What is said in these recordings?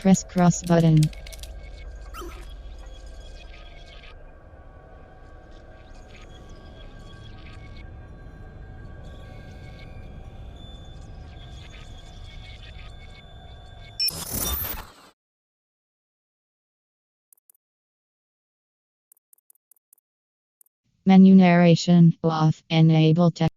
Press cross button. Menu narration off. Enable text.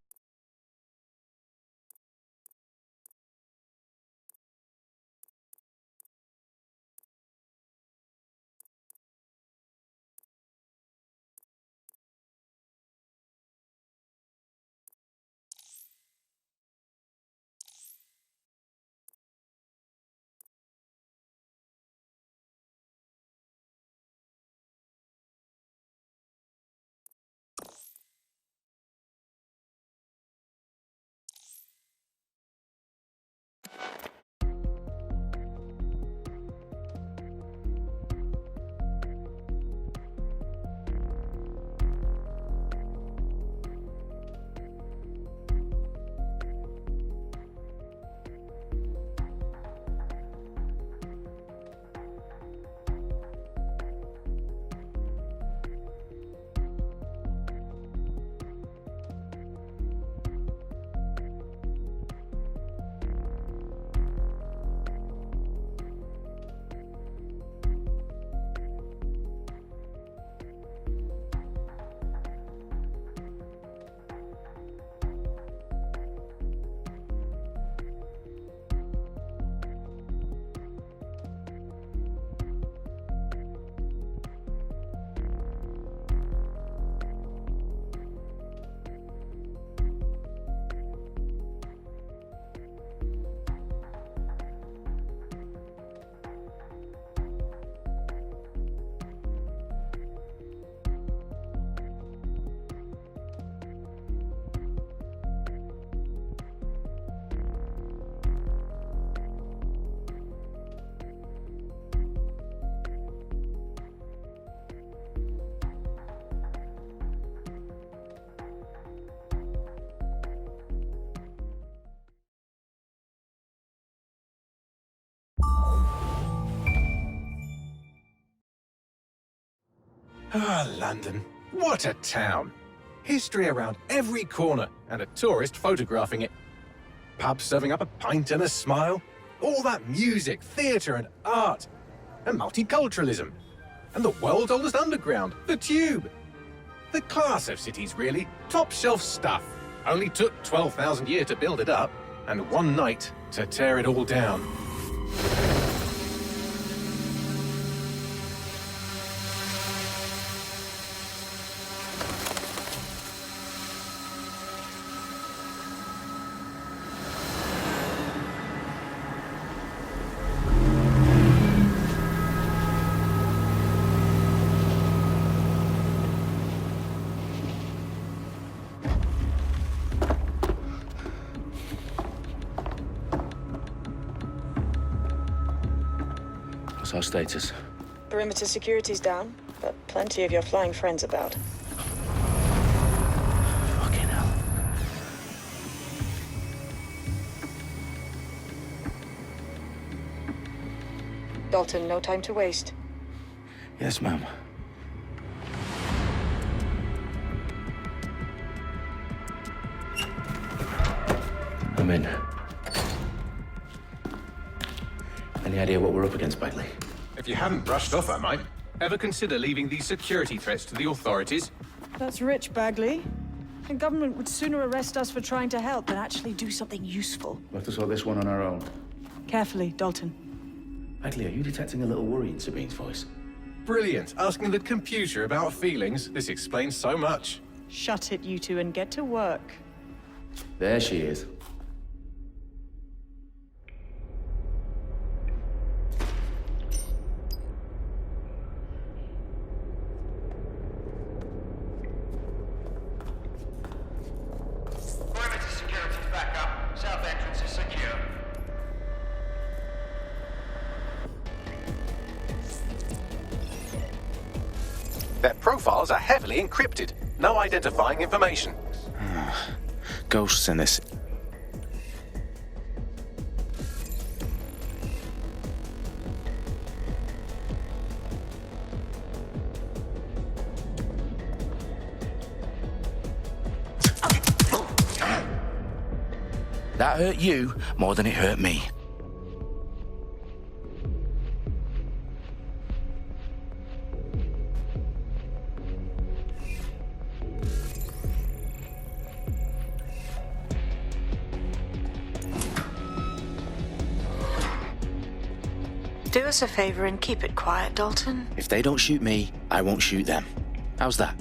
Ah, London. What a town. History around every corner, and a tourist photographing it. Pubs serving up a pint and a smile. All that music, theatre and art. And multiculturalism. And the world's oldest underground, the Tube. The class of cities, really. Top shelf stuff. Only took 12,000 years to build it up, and one night to tear it all down. What's our status? Perimeter security's down, but plenty of your flying friends about. Fucking hell. Dalton, no time to waste. Yes, ma'am. I'm in. Any idea what we're up against, Bagley? If you hadn't brushed off, I might. Ever consider leaving these security threats to the authorities? That's rich, Bagley. The government would sooner arrest us for trying to help than actually do something useful. We'll have to sort this one on our own. Carefully, Dalton. Bagley, are you detecting a little worry in Sabine's voice? Brilliant. Asking the computer about feelings. This explains so much. Shut it, you two, and get to work. There she is. Their profiles are heavily encrypted. No identifying information. Ghosts in this. That hurt you more than it hurt me. Do us a favor and keep it quiet, Dalton. If they don't shoot me, I won't shoot them. How's that?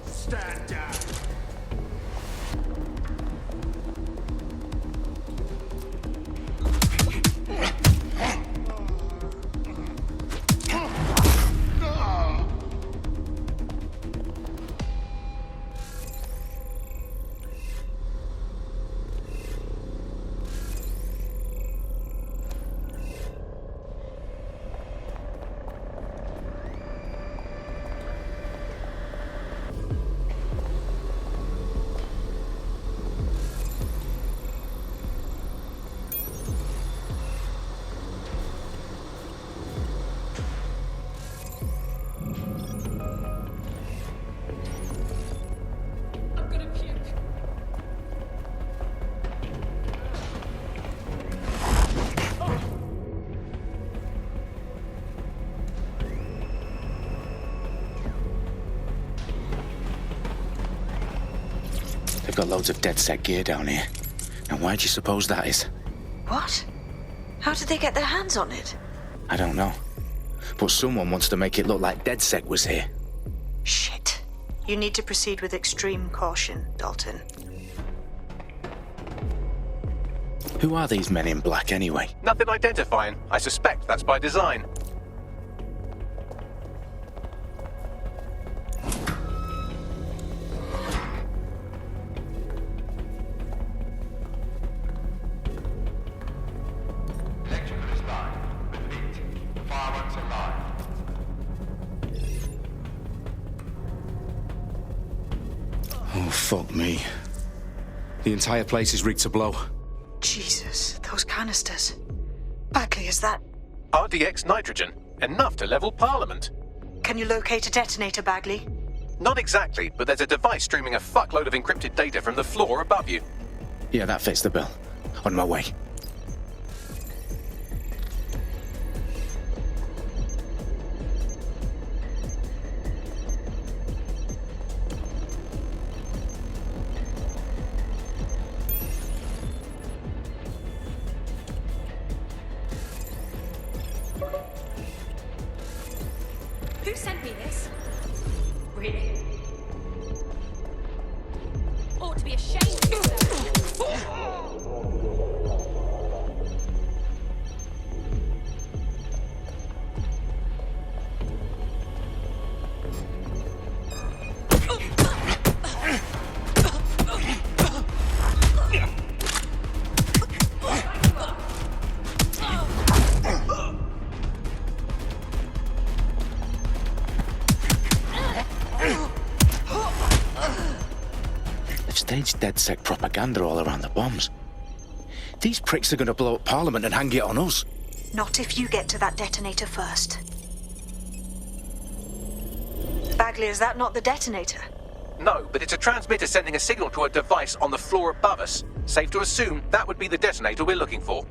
Stand down. They've got loads of DedSec gear down here. Now why do you suppose that is? What? How did they get their hands on it? I don't know. But someone wants to make it look like DedSec was here. Shit. You need to proceed with extreme caution, Dalton. Who are these men in black anyway? Nothing identifying. I suspect that's by design. Oh, fuck me. The entire place is rigged to blow. Jesus, those canisters. Bagley, is that... RDX nitrogen. Enough to level Parliament. Can you locate a detonator, Bagley? Not exactly, but there's a device streaming a fuckload of encrypted data from the floor above you. Yeah, that fits the bill. On my way. Who sent me this? Really? Ought to be ashamed of yourself. staged DedSec propaganda all around the bombs. These pricks are going to blow up Parliament and hang it on us. Not if you get to that detonator first. Bagley, is that not the detonator? No, but it's a transmitter sending a signal to a device on the floor above us. Safe to assume that would be the detonator we're looking for.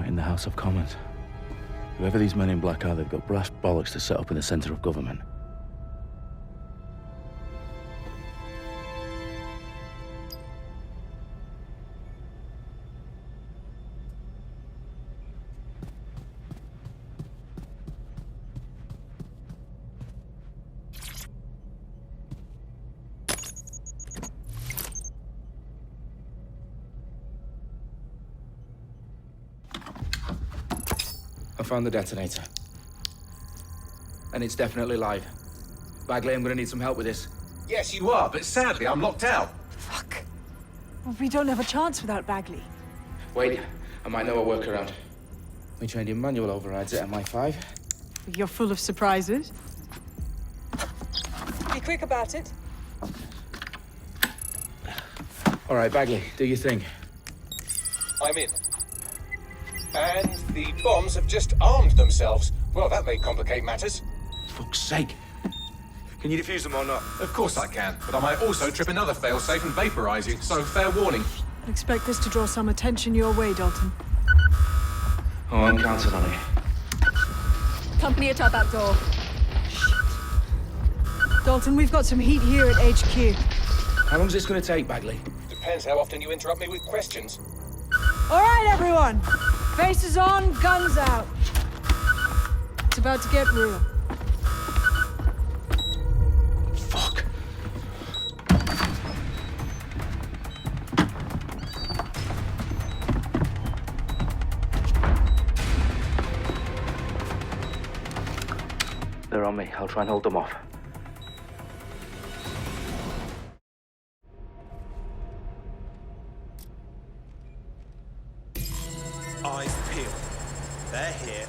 In the House of Commons. Whoever these men in black are, they've got brass bollocks to set up in the centre of government. I found the detonator. And it's definitely live. Bagley, I'm gonna need some help with this. Yes, you are, but sadly I'm locked out. Fuck. Well, we don't have a chance without Bagley. Wait, I might know a workaround. We trained in manual overrides at MI5. You're full of surprises. Be quick about it. All right, Bagley, do your thing. I'm in. And the bombs have just armed themselves. Well, that may complicate matters. Fuck's sake. Can you defuse them or not? Of course I can, but I might also trip another failsafe and vaporize you, so fair warning. I expect this to draw some attention your way, Dalton. Oh, I'm counting on it. Company at our back door. Dalton, we've got some heat here at HQ. How long's this gonna take, Bagley? Depends how often you interrupt me with questions. All right, everyone. Faces on, guns out. It's about to get real. Fuck. They're on me. I'll try and hold them off. Eyes peeled. They're here.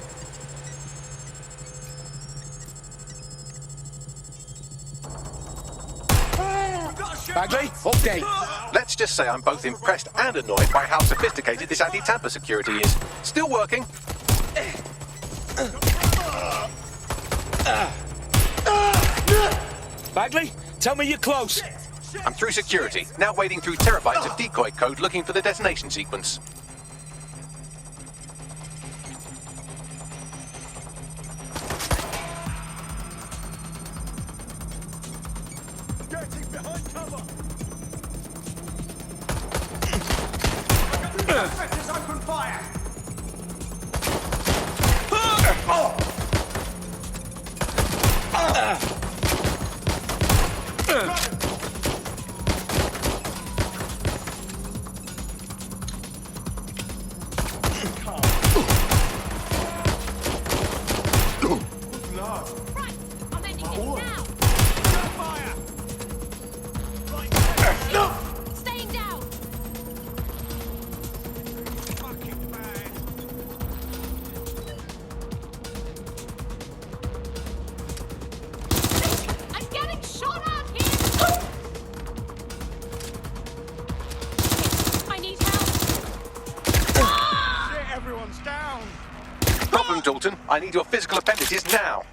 Bagley, update. Let's just say I'm both impressed and annoyed by how sophisticated this anti-tamper security is. Still working. Bagley, tell me you're close. I'm through security, now wading through terabytes of decoy code looking for the detonation sequence. Getting behind cover. Defenders open fire. Right, I'm ending this now. Fire. Staying down. Fucking man. I'm getting shot at here. I need help. Shit, everyone's down. Problem, Dalton. I need your physical appendages now.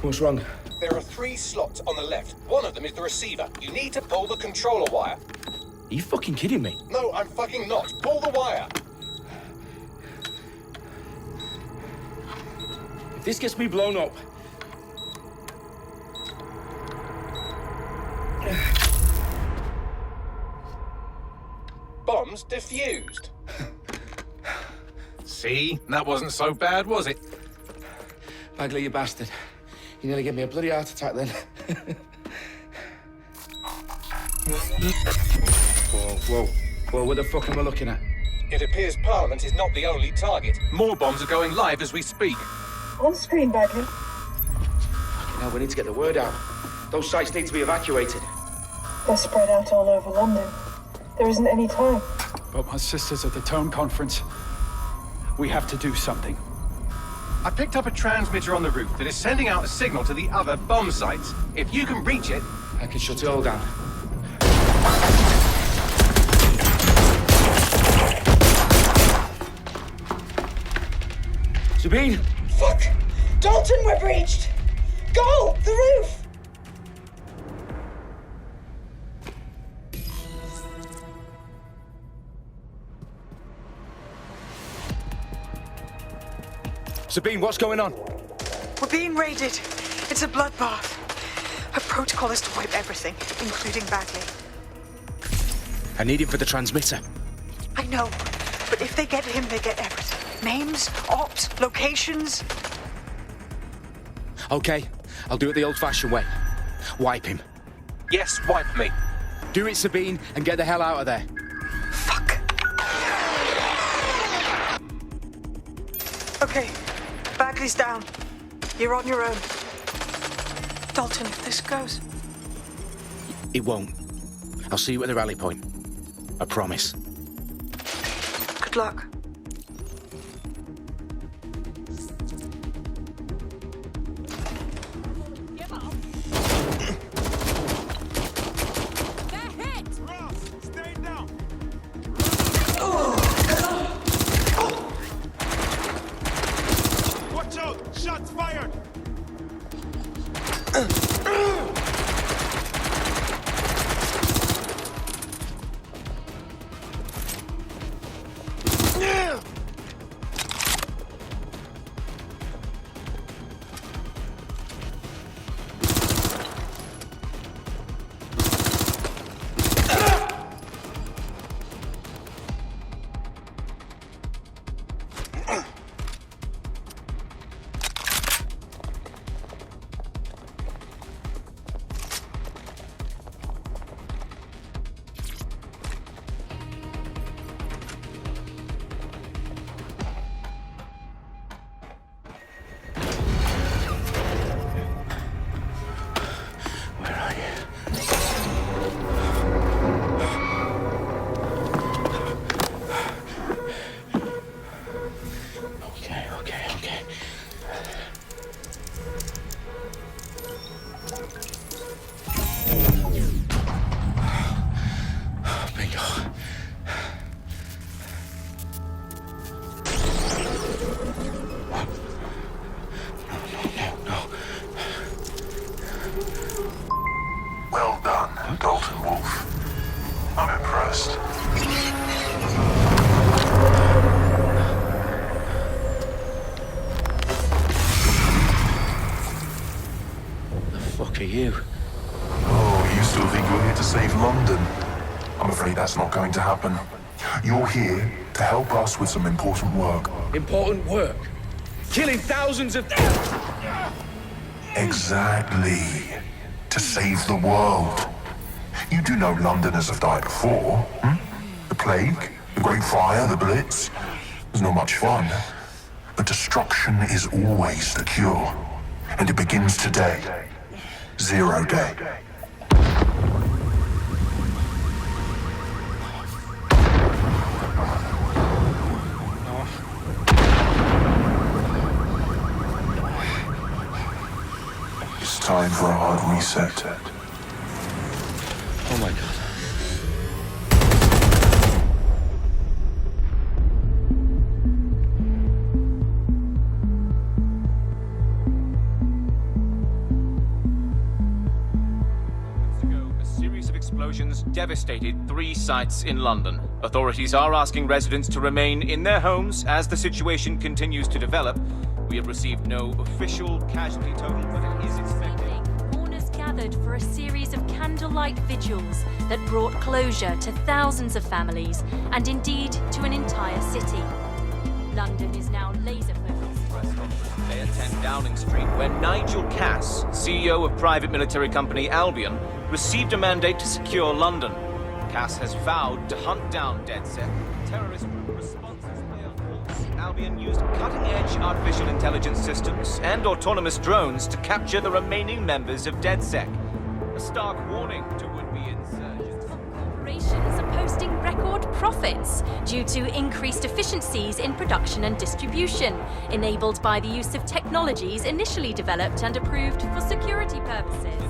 What's wrong? There are 3 slots on the left. One of them is the receiver. You need to pull the controller wire. Are you fucking kidding me? No, I'm fucking not. Pull the wire. If this gets me blown up... Bombs defused. See? That wasn't so bad, was it? Bagley, you bastard. You nearly gave me a bloody heart attack then. Whoa, what the fuck am I looking at? It appears Parliament is not the only target. More bombs are going live as we speak. On screen, Bagley. Now we need to get the word out. Those sites need to be evacuated. They're spread out all over London. There isn't any time. But my sister's at the Tone Conference. We have to do something. I picked up a transmitter on the roof that is sending out a signal to the other bomb sites. If you can reach it... I can shut it all down. Sabine! Fuck! Dalton, we're breached! Go! The roof! Sabine, what's going on? We're being raided. It's a bloodbath. Her protocol is to wipe everything, including Bagley. I need him for the transmitter. I know, but if they get him, they get everything. Names, ops, locations. Okay, I'll do it the old-fashioned way. Wipe him. Yes, wipe me. Do it, Sabine, and get the hell out of there. Fuck. Okay, Bagley's down. You're on your own. Dalton, if this goes... It won't. I'll see you at the rally point. I promise. Good luck. Give up. They're hit. Ross, stay down. Watch out! Shots fired! Okay. Bingo. No. Well done, Dalton Wolf. I'm impressed. The fuck are you? Oh, you still think you're here to save London? I'm afraid that's not going to happen. You're here to help us with some important work. Important work? Killing thousands of... Exactly. To save the world. You do know Londoners have died before, hmm? The plague, the Great Fire, the Blitz. It's not much fun. But destruction is always the cure. And it begins today. 0 day. It's time for a hard reset. Oh my god. explosive explosions devastated 3 sites in London. Authorities are asking residents to remain in their homes as the situation continues to develop. We have received no official casualty total, but it is expected. Mourners gathered for a series of candlelight vigils that brought closure to thousands of families and indeed to an entire city. London is now laser-focused. Today at 10 Downing Street, where Nigel Cass, CEO of private military company Albion, received a mandate to secure London. Cass has vowed to hunt down DedSec. Terrorist group responses play on false. Albion used cutting-edge artificial intelligence systems and autonomous drones to capture the remaining members of DedSec. A stark warning to would-be insurgents. Corporations are posting record profits due to increased efficiencies in production and distribution, enabled by the use of technologies initially developed and approved for security purposes.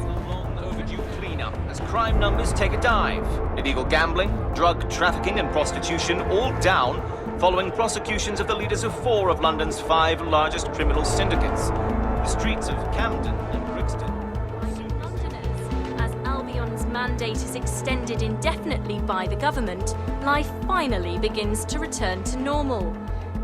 Overdue cleanup as crime numbers take a dive. Illegal gambling, drug trafficking and prostitution all down following prosecutions of the leaders of 4 of London's 5 largest criminal syndicates. The streets of Camden and Brixton. Londoners, as Albion's mandate is extended indefinitely by the government, life finally begins to return to normal.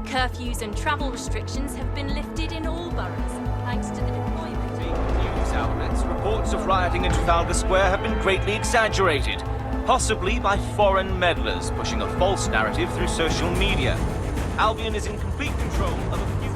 Curfews and travel restrictions have been lifted in all boroughs, thanks to the deployment. News outlets, reports of rioting in Trafalgar Square have been greatly exaggerated, possibly by foreign meddlers pushing a false narrative through social media. Albion is in complete control of a few...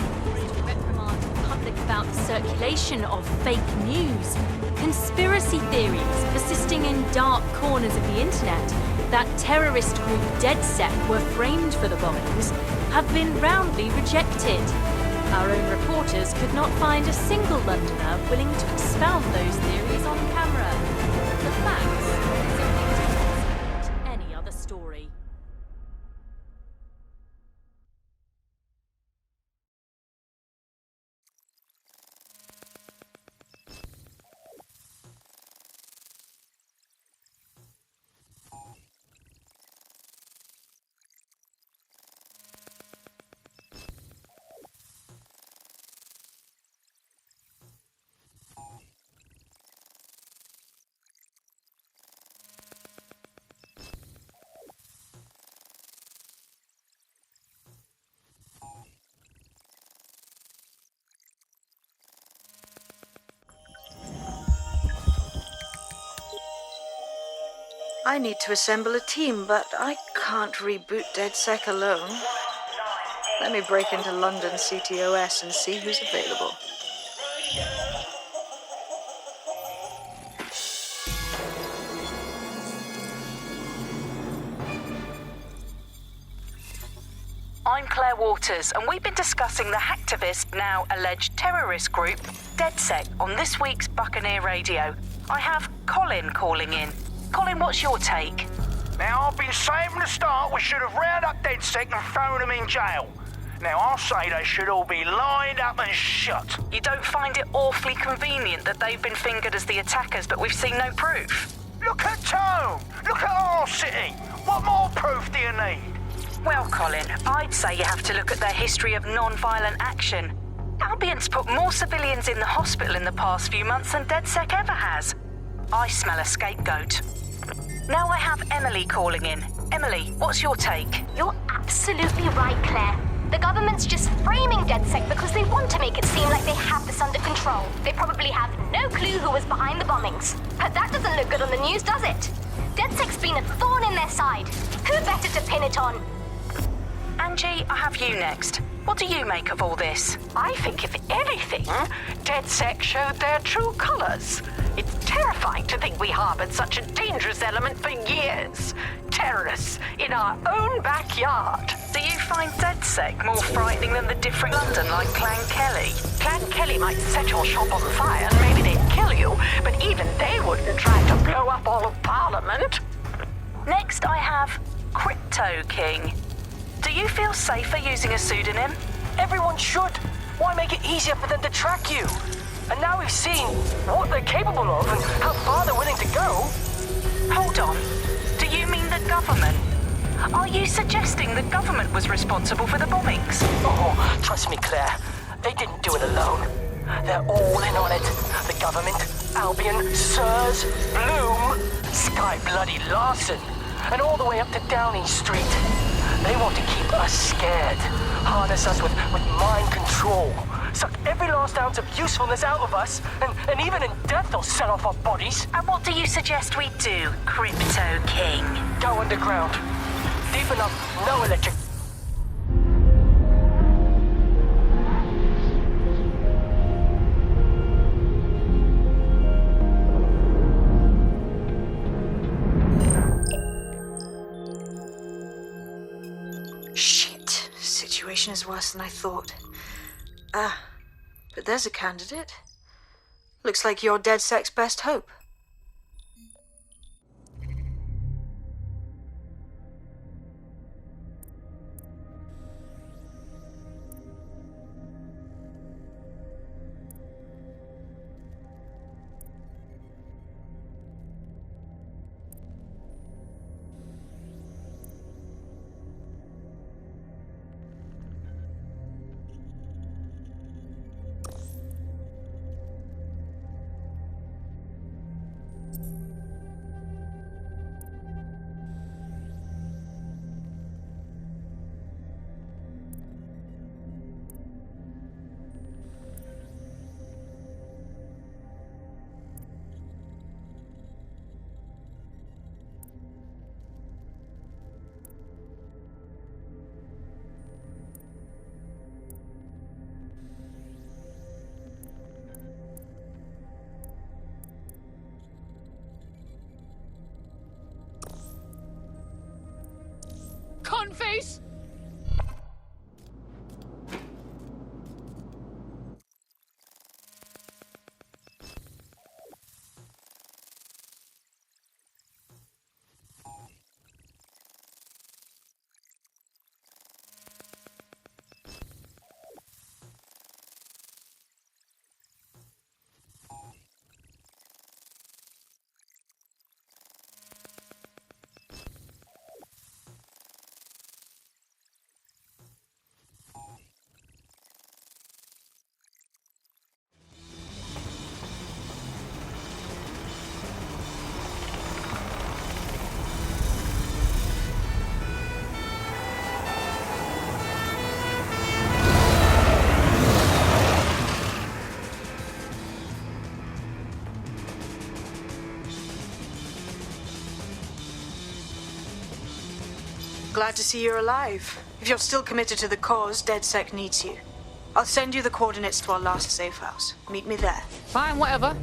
reprimand the public about the circulation of fake news, conspiracy theories persisting in dark corners of the internet that terrorist group DedSec were framed for the bombings have been roundly rejected. Our own reporters could not find a single Londoner willing to expound those theories on camera. The facts simply don't any other story. I need to assemble a team, but I can't reboot DedSec alone. Let me break into London CTOS and see who's available. I'm Claire Waters, and we've been discussing the hacktivist, now alleged terrorist group, DedSec, on this week's Buccaneer Radio. I have Colin calling in. Colin, what's your take? Now, I've been saying from the start we should have rounded up DedSec and thrown them in jail. Now, I'll say they should all be lined up and shot. You don't find it awfully convenient that they've been fingered as the attackers, but we've seen no proof? Look at Tone! Look at our city! What more proof do you need? Well, Colin, I'd say you have to look at their history of non-violent action. Albion's put more civilians in the hospital in the past few months than DedSec ever has. I smell a scapegoat. Now I have Emily calling in. Emily, what's your take? You're absolutely right, Claire. The government's just framing DedSec because they want to make it seem like they have this under control. They probably have no clue who was behind the bombings. But that doesn't look good on the news, does it? DedSec's been a thorn in their side. Who better to pin it on? Angie, I have you next. What do you make of all this? I think, if anything, DedSec showed their true colors. It's terrifying to think we harbored such a dangerous element for years. Terrorists in our own backyard. Do you find DedSec more frightening than the different London like Clan Kelly? Clan Kelly might set your shop on fire and maybe they'd kill you, but even they wouldn't try to blow up all of Parliament. Next I have Crypto King. Do you feel safer using a pseudonym? Everyone should. Why make it easier for them to track you? And now we've seen what they're capable of and how far they're willing to go. Hold on. Do you mean the government? Are you suggesting the government was responsible for the bombings? Oh, trust me, Claire. They didn't do it alone. They're all in on it. The government, Albion, Sirs, Bloom, Sky Bloody Larson, and all the way up to Downing Street. They want to keep us scared, harness us with mind control, suck every last ounce of usefulness out of us, and even in death they'll sell off our bodies. And what do you suggest we do, Crypto King? Go underground. Deep enough, no electric. Shit. Situation is worse than I thought. But there's a candidate. Looks like you're DedSec's best hope. Conface! Glad to see you're alive. If you're still committed to the cause, DedSec needs you. I'll send you the coordinates to our last safe house. Meet me there. Fine, whatever.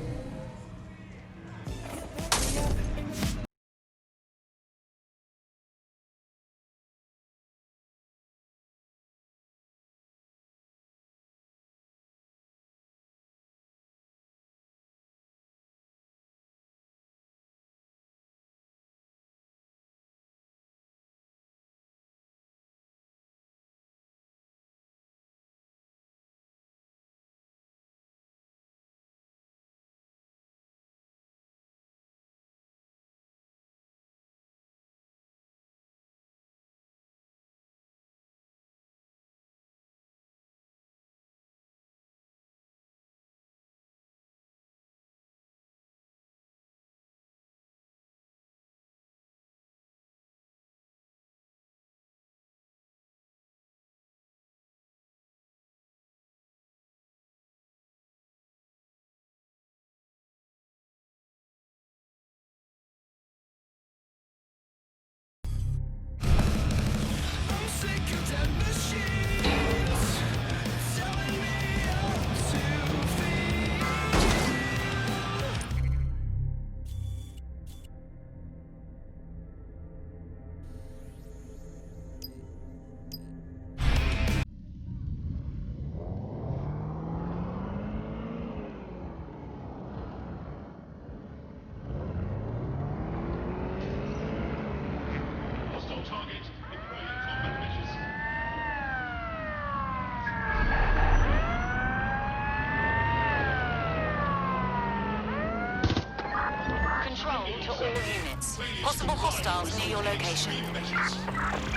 Possible hostiles near your location.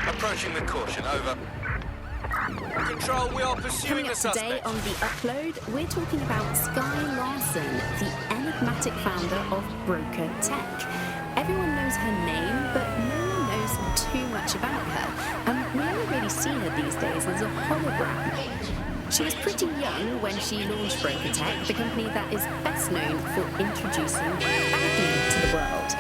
Approaching with caution, over. Control, we are pursuing Coming the up today suspect. on The Upload, we're talking about Sky Larson, the enigmatic founder of Broker Tech. Everyone knows her name, but no one knows too much about her, and we only really see her these days as a hologram. She was pretty young when she launched Broker Tech, the company that is best known for introducing Bagley to the world.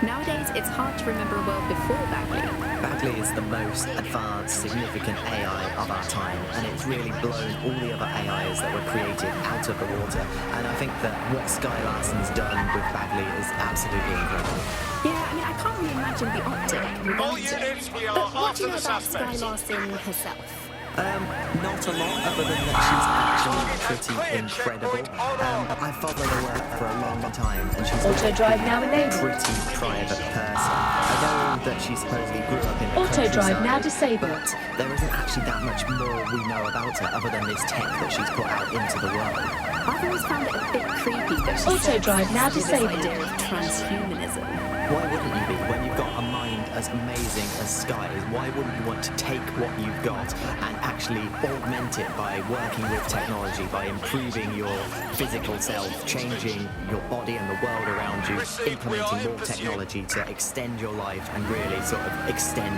Nowadays, it's hard to remember a world before Bagley. Bagley is the most advanced, significant AI of our time, and it's really blown all the other AIs that were created out of the water. And I think that what Sky Larson's done with Bagley is absolutely incredible. Yeah, I mean, I can't really imagine the optic without All it. units, we are But what do after you know the about Sky suspect. Larson herself? Not a lot, other than that she's actually pretty incredible. I've followed her work for a long time, and she's Auto drive now a enabled. pretty private person. I know that she supposedly grew up in the Auto drive now countryside, disabled. but there isn't actually that much more we know about her other than this tech that she's put out into the world. I've always found it a bit creepy that she Auto drive now disabled. this idea of transhumanism. Why wouldn't you be? When you've got a mind as amazing as Sky's, why wouldn't you want to take what you've got and actually augment it by working with technology, by improving your physical self, changing your body and the world around you, implementing more technology to extend your life and really sort of extend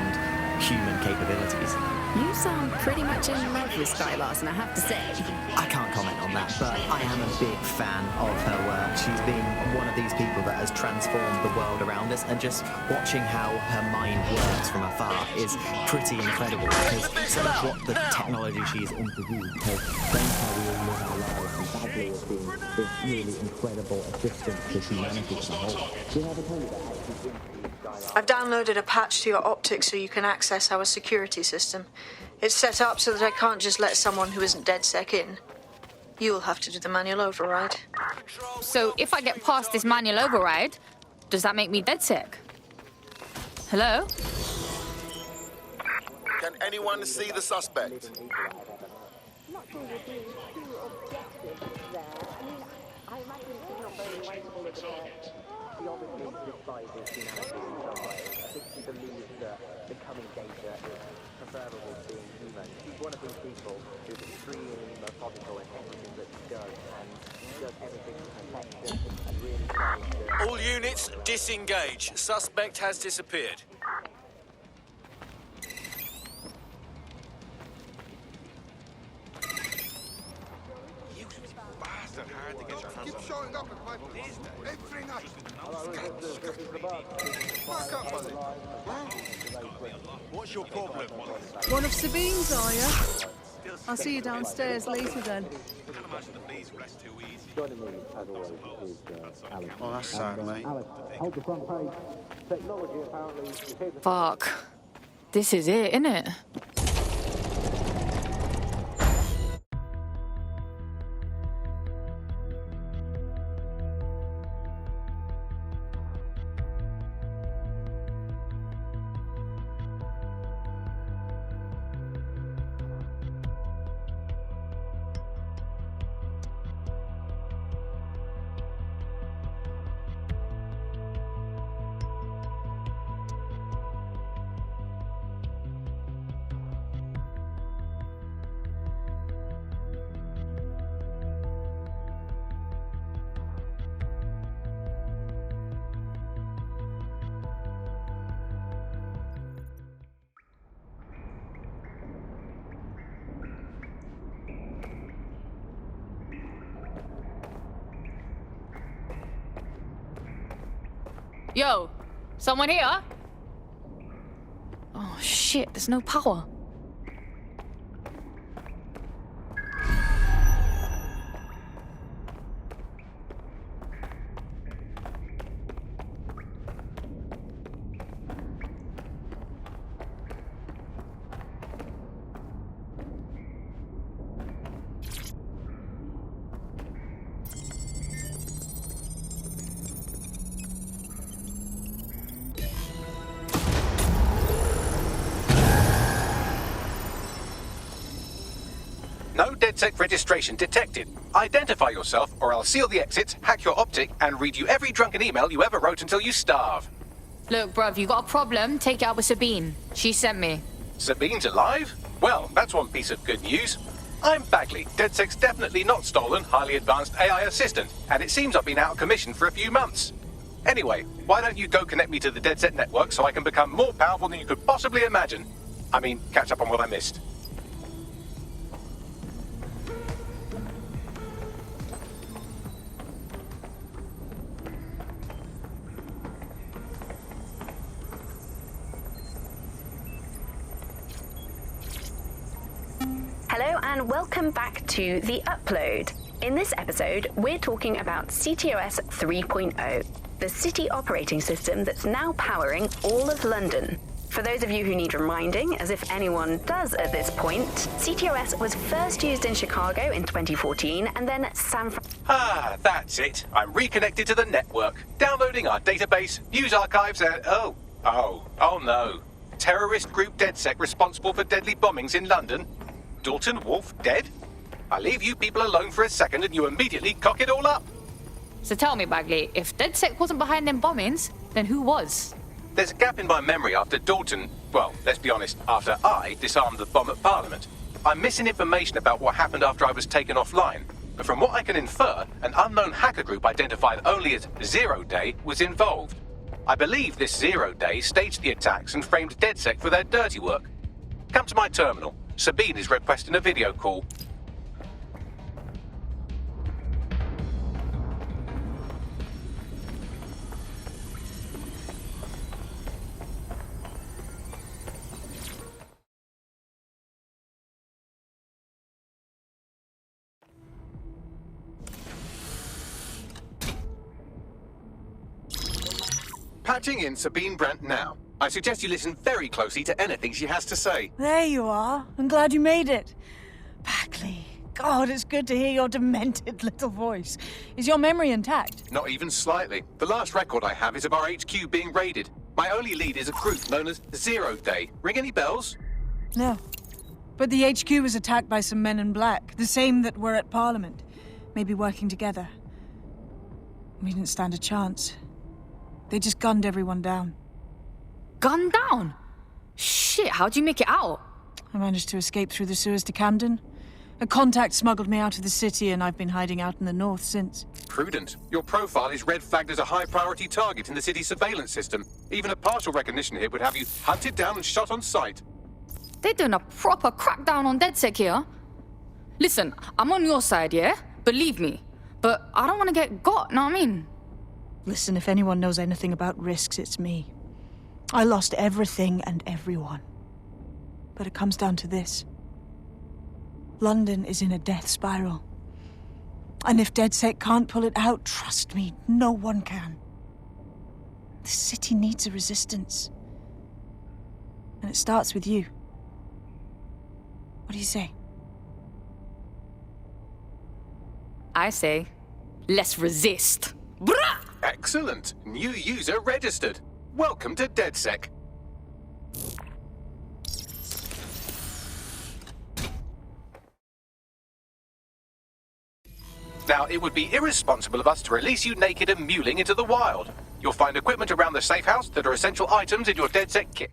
human capabilities? You sound pretty much in love with Sky Larson, I have to say. I can't comment on that, but I am a big fan of her work. She's been one of these people that has transformed the world around us, and just watching how her mind works from afar is pretty incredible, because some of what the technology she's introduced has changed how we all live our lives, and Bagley has been this really incredible assistant to humanity as a whole. Do you have a clue that actually I've downloaded a patch to your optics so you can access our security system. It's set up so that I can't just let someone who isn't DedSec in. You'll have to do the manual override. So if I get past this manual override, does that make me DedSec? Hello? Can anyone see the suspect? becoming danger is preferable to being human. She's one of these people who's extremely methodical in everything that she does, and does everything to perfection and really tries to... All units, disengage. Suspect has disappeared. Keep showing up at my place. Every night. Back up, buddy. What's your problem? One of Sabine's, are you? I'll see you downstairs later then. Oh, that's sad, mate. Fuck. This is it, innit? Yo, someone here? Oh shit, there's no power. No DedSec registration detected. Identify yourself, or I'll seal the exits, hack your optic, and read you every drunken email you ever wrote until you starve. Look, bruv, you got a problem, take it out with Sabine. She sent me. Sabine's alive? Well, that's one piece of good news. I'm Bagley, DedSec's definitely not stolen, highly advanced AI assistant, and it seems I've been out of commission for a few months. Anyway, why don't you go connect me to the DedSec network so I can become more powerful than you could possibly imagine? I mean, catch up on what I missed. Hello and welcome back to The Upload. In this episode, we're talking about CTOS 3.0, the city operating system that's now powering all of London. For those of you who need reminding, as if anyone does at this point, CTOS was first used in Chicago in 2014 and then San Francisco. Ah, that's it. I'm reconnected to the network, downloading our database, news archives, and oh no. Terrorist group DedSec responsible for deadly bombings in London? Dalton Wolf dead? I leave you people alone for a second and you immediately cock it all up. So tell me, Bagley, if DedSec wasn't behind them bombings, then who was? There's a gap in my memory after Dalton, well, let's be honest, after I disarmed the bomb at Parliament. I'm missing information about what happened after I was taken offline. But from what I can infer, an unknown hacker group identified only as Zero Day was involved. I believe this Zero Day staged the attacks and framed DedSec for their dirty work. Come to my terminal. Sabine is requesting a video call. Patching in Sabine Brandt now. I suggest you listen very closely to anything she has to say. There you are. I'm glad you made it. Bagley, God, it's good to hear your demented little voice. Is your memory intact? Not even slightly. The last record I have is of our HQ being raided. My only lead is a group known as Zero Day. Ring any bells? No. But the HQ was attacked by some men in black, the same that were at Parliament. Maybe working together. We didn't stand a chance. They just gunned everyone down. Gunned down? Shit, how'd you make it out? I managed to escape through the sewers to Camden. A contact smuggled me out of the city and I've been hiding out in the north since. Prudent. Your profile is red flagged as a high-priority target in the city's surveillance system. Even a partial recognition here would have you hunted down and shot on sight. They're doing a proper crackdown on DedSec here. Listen, I'm on your side, yeah? Believe me. But I don't want to get got, know what I mean? Listen, if anyone knows anything about risks, it's me. I lost everything and everyone. But it comes down to this. London is in a death spiral. And if DedSec can't pull it out, trust me, no one can. The city needs a resistance. And it starts with you. What do you say? I say, let's resist. Brah! Excellent. New user registered. Welcome to DedSec. Now, it would be irresponsible of us to release you naked and mewling into the wild. You'll find equipment around the safe house that are essential items in your DedSec kit.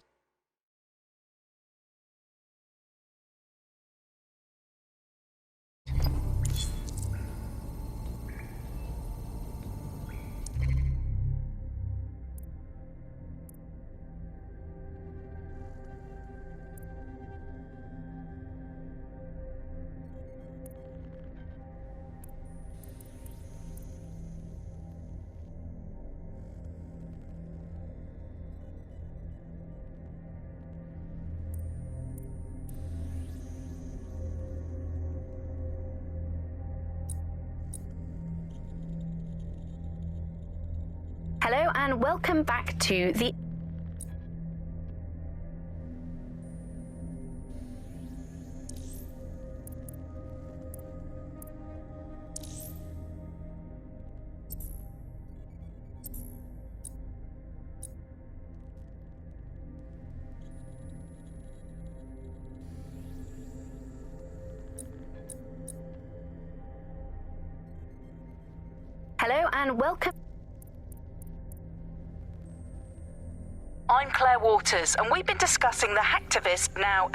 Hello and welcome back to the... Hello and welcome... I'm Claire Waters, and we've been discussing the hacktivist now.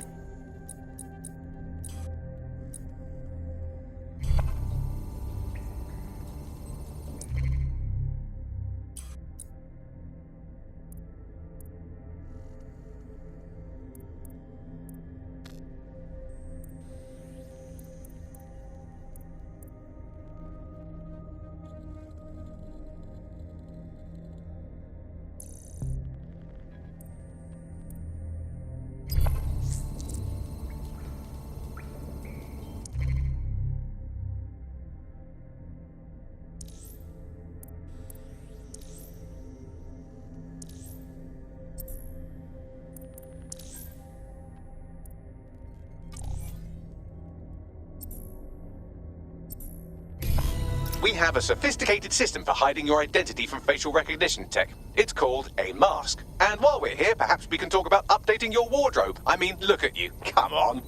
have a sophisticated system for hiding your identity from facial recognition tech. It's called a mask. And while we're here, perhaps we can talk about updating your wardrobe. I mean, look at you. Come on.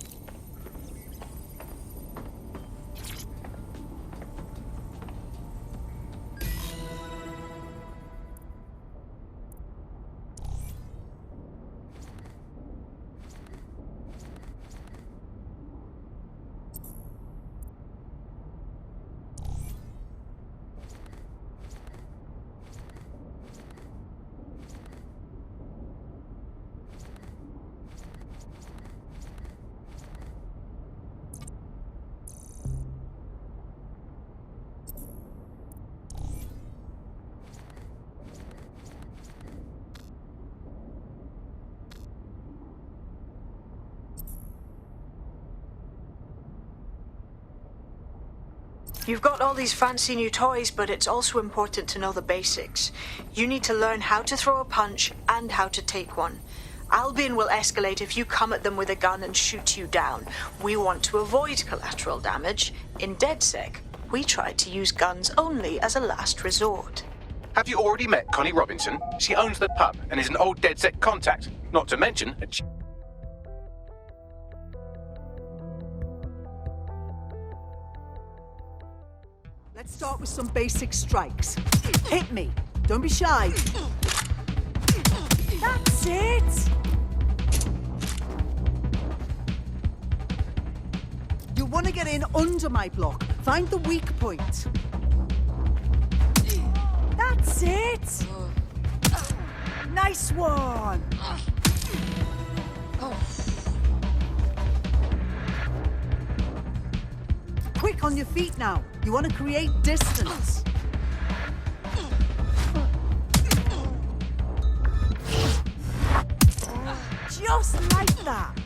You've got all these fancy new toys, but it's also important to know the basics. You need to learn how to throw a punch and how to take one. Albion will escalate if you come at them with a gun and shoot you down. We want to avoid collateral damage. In DedSec, we try to use guns only as a last resort. Have you already met Connie Robinson? She owns the pub and is an old DedSec contact. Not to mention a Let's start with some basic strikes. Hit me. Don't be shy. That's it! You want to get in under my block. Find the weak point. That's it! Nice one! Quick on your feet now. You want to create distance. Just like that.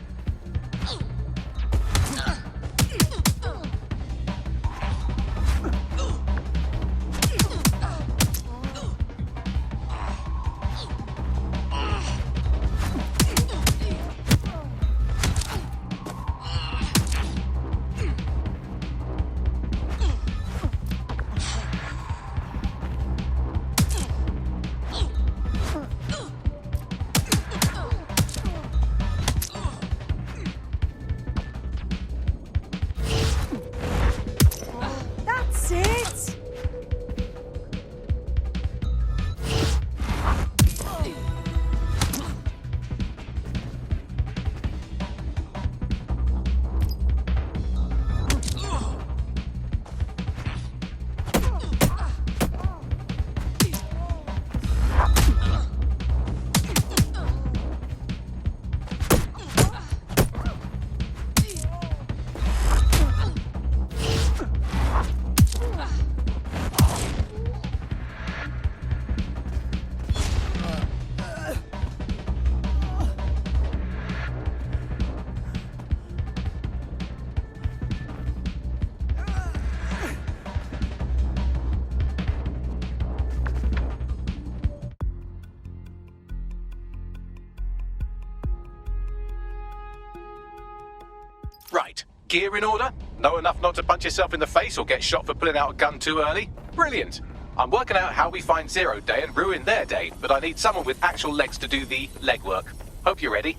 Right. Gear in order? Know enough not to punch yourself in the face or get shot for pulling out a gun too early? Brilliant. I'm working out how we find Zero Day and ruin their day, but I need someone with actual legs to do the legwork. Hope you're ready.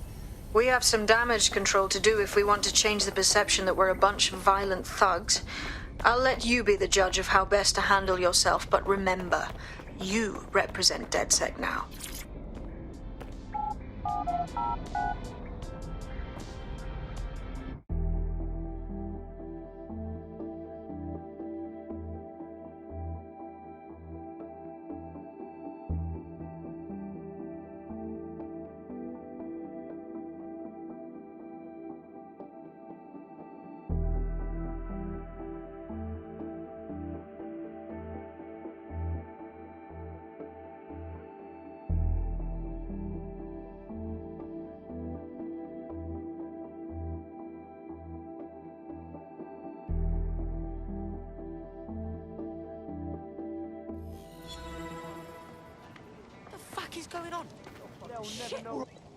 We have some damage control to do if we want to change the perception that we're a bunch of violent thugs. I'll let you be the judge of how best to handle yourself, but remember, you represent DedSec now. Is going on?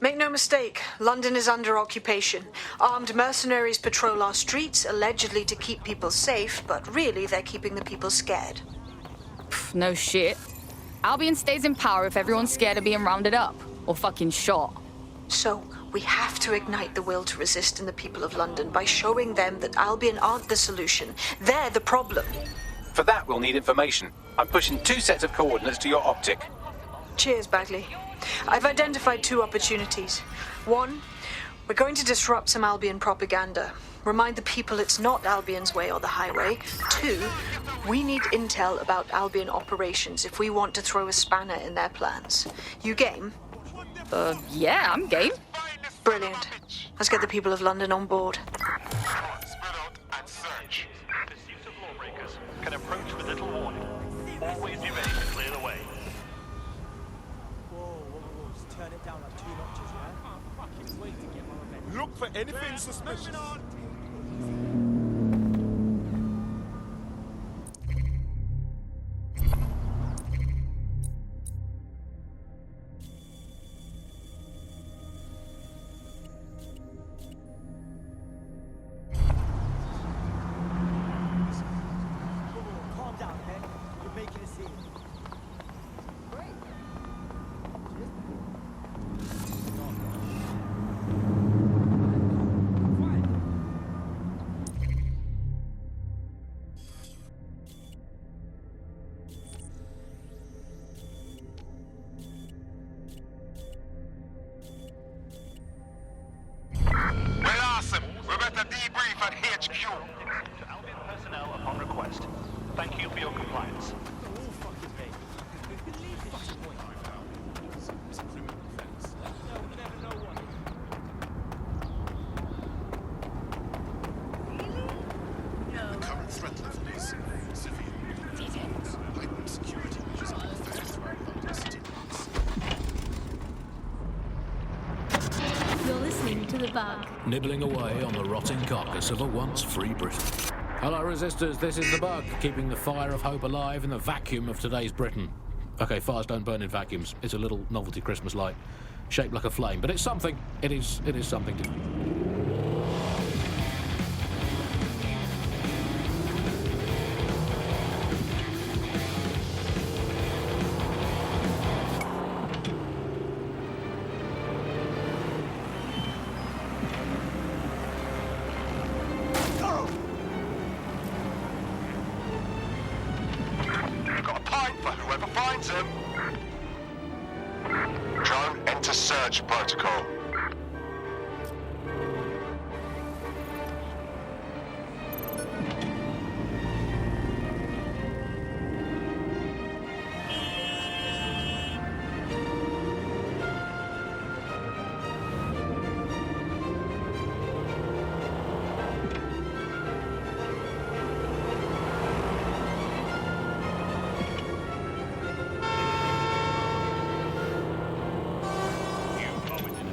Make no mistake, London is under occupation. Armed mercenaries patrol our streets, allegedly to keep people safe, but really they're keeping the people scared. No shit. Albion stays in power if everyone's scared of being rounded up or fucking shot. So, we have to ignite the will to resist in the people of London by showing them that Albion aren't the solution. They're the problem. For that, we'll need information. I'm pushing 2 sets of coordinates to your optic. Cheers, Bagley. I've identified 2 opportunities. 1, we're going to disrupt some Albion propaganda. Remind the people it's not Albion's way or the highway. 2, we need intel about Albion operations if we want to throw a spanner in their plans. You game? Yeah, I'm game. Brilliant. Let's get the people of London on board. Pursuit of lawbreakers can approach with little warning. Always be ready to clear the way. Just turn it down like 2 notches, yeah? Can't fucking wait to get my revenge. Look for anything suspicious. Calm down, okay? You're making a scene. Well, awesome. We're about to debrief at HQ. To Albion personnel upon request. Thank you for your compliance. The current threat level is severe. Heightened security measures are effective throughout London city limits. You're listening to The Bug. Nibbling away on the rotting carcass of a once free Britain. Hello, resistors, this is The Bug, keeping the fire of hope alive in the vacuum of today's Britain. Okay, fires don't burn in vacuums. It's a little novelty Christmas light, shaped like a flame, but it's something. It is something to... Got a pint for whoever finds him. Drone, enter search protocol. You are within a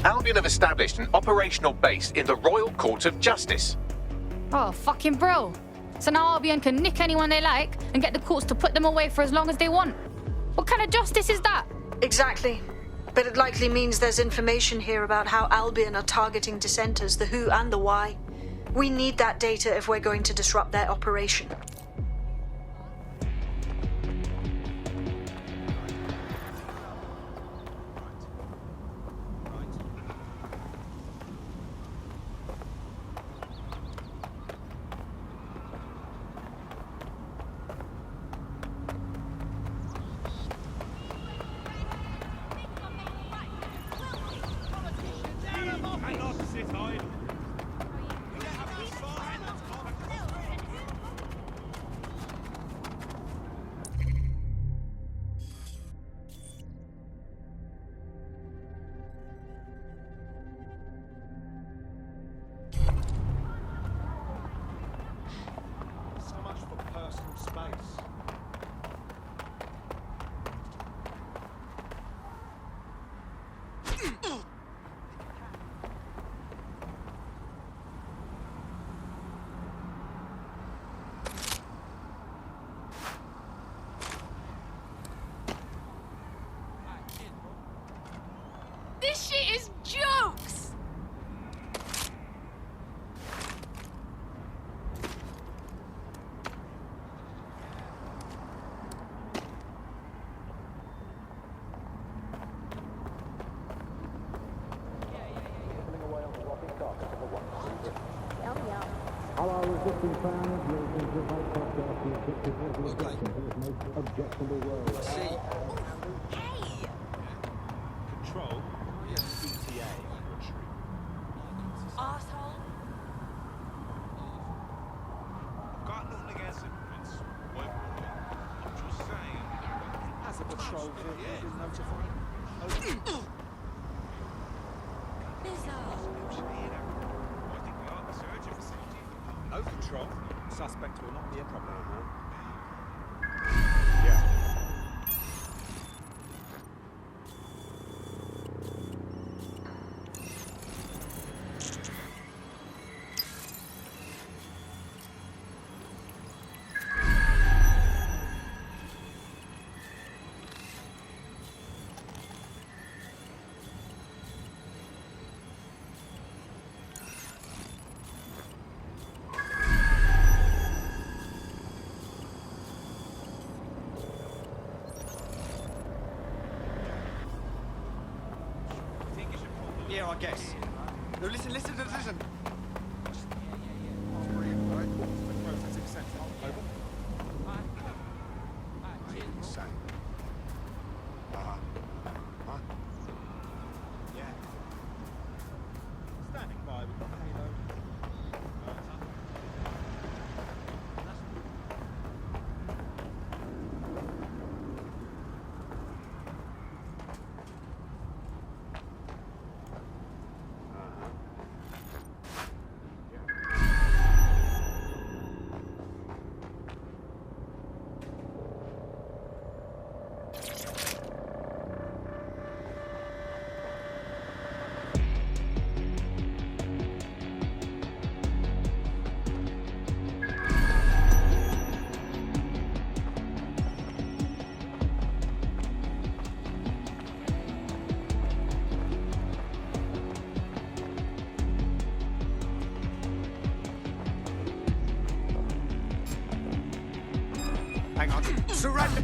Albion have established an operational base in the Royal Court of Justice. Oh, fucking bro. So now Albion can nick anyone they like and get the courts to put them away for as long as they want. What kind of justice is that? Exactly. But it likely means there's information here about how Albion are targeting dissenters, the who and the why. We need that data if we're going to disrupt their operation. This shit is jokes! All our resisting fans will provide podcast the most objectionable world. Control, we have CTA on retreat. Asshole. Got nothing against him, Prince. I'm just saying. As a patrol vehicle been notified. No control. Suspect will not be a problem. Yeah. Yeah, I guess. No, listen. Standing by with the payload. Hang on. Surrender!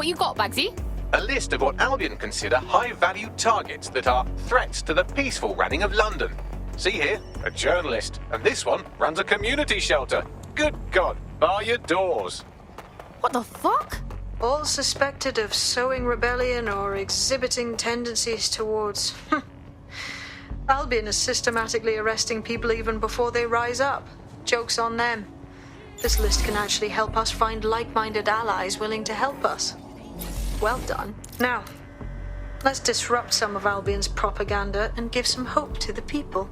What you got, Bagsy? A list of what Albion consider high-value targets that are threats to the peaceful running of London. See here, a journalist, and this one runs a community shelter. Good God, bar your doors. What the fuck? All suspected of sowing rebellion or exhibiting tendencies towards... Albion is systematically arresting people even before they rise up. Joke's on them. This list can actually help us find like-minded allies willing to help us. Well done. Now, let's disrupt some of Albion's propaganda and give some hope to the people.